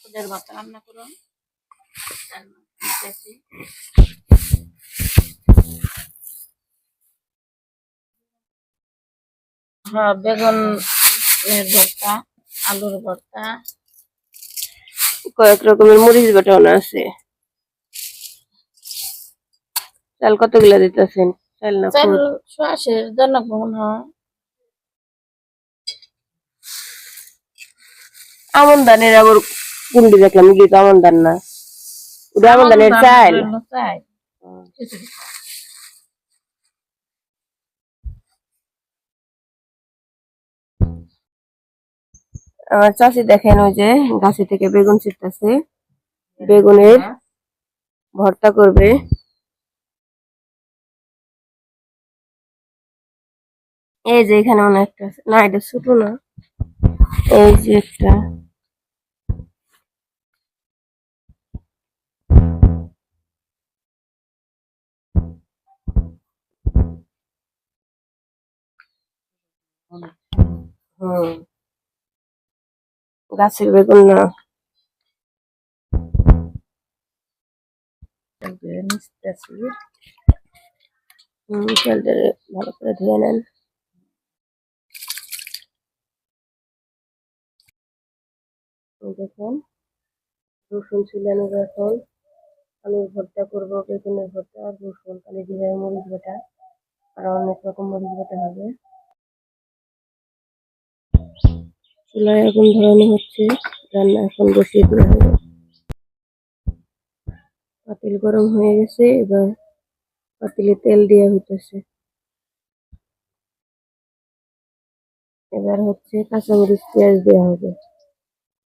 খুদের ভাত রান্না করুন। হ্যাঁ, বেগুনের ভর্তা, আলুর ভর্তা, কয়েক রকমের মরিচ বাটানো আছে। চাল কতগুলা দিতেছেন? চাল না চাল শ্বাসের জন্য মনে হয়। আমন ধানের আবার কুন্ডি দেখলাম, কি আমন ধান না, ওটা আমন ধানের চাল। আমার চাষি দেখেন ওই যে গাছে থেকে বেগুন ছিটতেছে, বেগুনের ভর্তা করবে। এই যে এখানে অনেকটা আছে, না এটা ছোট না, এই যে একটা। গাছের বেগুন না। চালটা ভালো করে ধুয়ে নেন। দেখুন রসুন ছিলানো, এখন আলুর ভর্তা করবো, বেগুনের ভর্তা, আর রসুন, কালি জিরা, মরিচ বাটা, আর অনেক রকম মরিচ বাটা হবে। চুলায় আগুন ধরানো হচ্ছে, রান্না এখন বসিয়ে দেওয়া হবে। পাতিল গরম হয়ে গেছে, এবার পাতিলে তেল দেওয়া হইতেছে। এবার হচ্ছে কাঁচামরিচ, পেঁয়াজ দেওয়া হবে।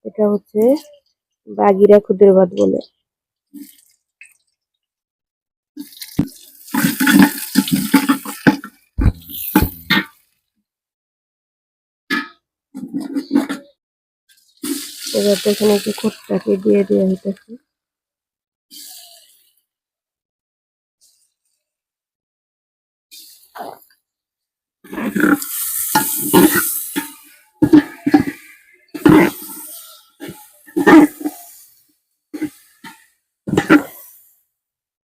এটা হচ্ছে বাগিরা খুদের ভাত বলে। এবার দেখেন একটু খোটটাকে দিয়ে দেওয়া হইতেছে।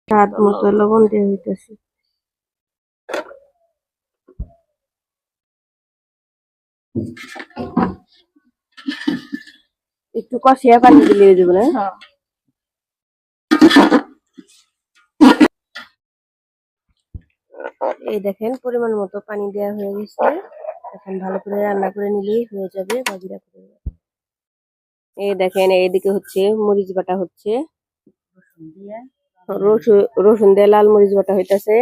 স্বাদ মতো লবণ দেওয়া হইতেছে। একটু কষিয়া পানি দিলে দেবো না? এই দেখেন পরিমাণ মতো পানি দেওয়া হয়ে গেছে। এখন ভালো করে রান্না করে নিলেই হয়ে যাবে বাগিরা খুদের ভাত। এই দেখেন এইদিকে হচ্ছে মরিচ বাটা হচ্ছে, রসুন দিয়ে লাল মরিচ বাটা হইতেছে।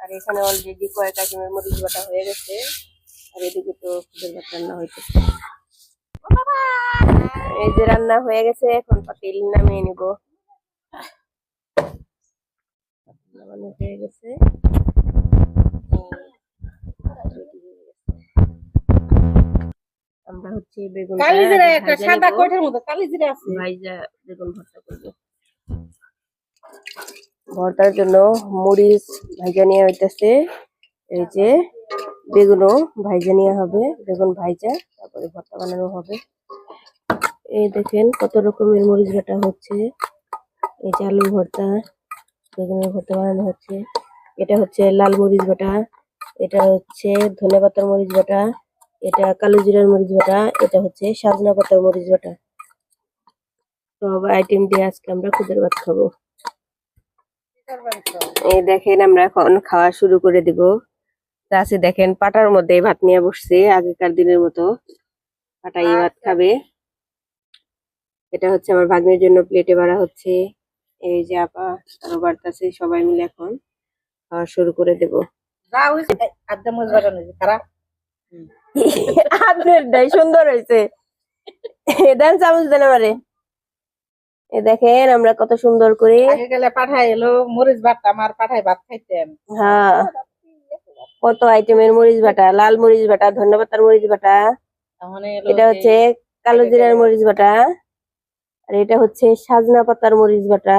আর এখানে অলরেডি কয়েক আইটেমের মরিচ বাটা হয়ে গেছে। আর এদিকে তো খুদের ভাত রান্না হইতেছে। এই যে রান্না হয়ে গেছে, এখন পাতিল নামিয়ে নিব। নামানো হয়ে গেছে। আমরা হচ্ছে বেগুন ভাইজা বেগুন ভর্তা করবো। ভর্তার জন্য মরিচ ভাইজা নিয়ে হইতেছে। এই যে বেগুনও ভাইজা নেওয়া হবে, বেগুন ভাইজা তারপরে ভর্তা বানানো হবে। এই দেখেন কত রকমের মরিচ বাটা হচ্ছে। এই যে আলুর ভর্তা, বেগুনের ভর্তা বানানো হচ্ছে। এটা হচ্ছে লাল মরিচ বাটা, এটা হচ্ছে ধনে পাতার মরিচ বাটা, এটা কালো জিরার মরিচ বাটা, এটা হচ্ছে সজনা পাতার মরিচ বাটা। সব আইটেম দিয়ে আজকে আমরা খুদের ভাত খাবো। এই দেখেন আমরা এখন খাওয়া শুরু করে দিব। চাষি দেখেন পাটার মধ্যে ভাত নিয়ে বসছে, আগেকার দিনের মতো পাটাই ভাত খাবে। এটা হচ্ছে আমার ভাগ্নের জন্য প্লেটে বাড়া হচ্ছে। এই যে আপা আরো বাড়তেছে, সবাই মিলে এখন খাওয়া শুরু করে দেব। আপনারটাই সুন্দর হয়েছে, দেন চামচ দেন আমারে। এ দেখেন আমরা কত সুন্দর করে পাঠাই এলো মরিচ বাটা, আমার পাঠাই ভাত খাইতেন। হ্যাঁ, কত আইটেমের মরিচ বাটা, লাল মরিচ বাটা, ধনে পাতার মরিচ বাটা, এটা হচ্ছে কালো জিরার মরিচ বাটা, আর এটা হচ্ছে সজনা পাতার মরিচ বাটা।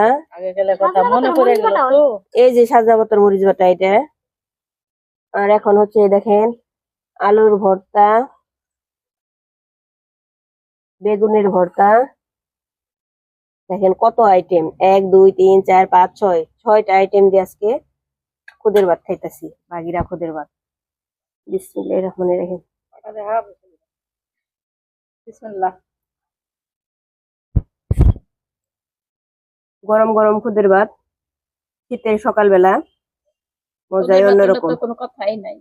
এই যে সজনা পাতার মরিচ বাটা এটা। আর এখন হচ্ছে দেখেন আলুর ভর্তা, বেগুনের ভর্তা, দেখেন কত আইটেম, 1 2 3 4 5 6, 6টা আইটেম দিয়ে আজকে খুদের ভাত খাইতেছি, বাগিরা খুদের ভাত। বিসমিল্লাহির রহমানির রহিম। পাঠা দেখা বিসমিল্লাহ। গরম গরম খুদের ভাত, শীতের সকালবেলা মজাই ওদের ভাতের অন্যরকম। তো কোনো কথাই নাই।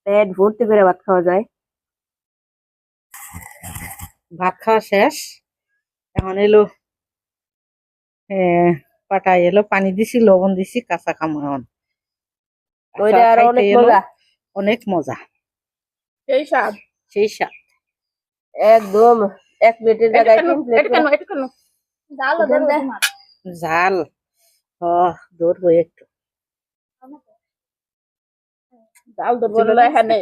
পেট ভর্তি করে ভাত খাওয়া যায়। ভাত খাওয়া শেষ, এখন এলো পাঠায় এলো, পানি দিছি, লবণ দিছি, কাঁচা খামো এখন। ওইটা আর খাইতে অনেক এলো, মজা, অনেক মজা, সেই স্বাদ। সেই স্বাদ। একদম 1 প্লেটের জায়গায় 3 প্লেট করে। জাল দেন দে। ঝাল ধরবো একটু। জাল ধরবো না এখানে।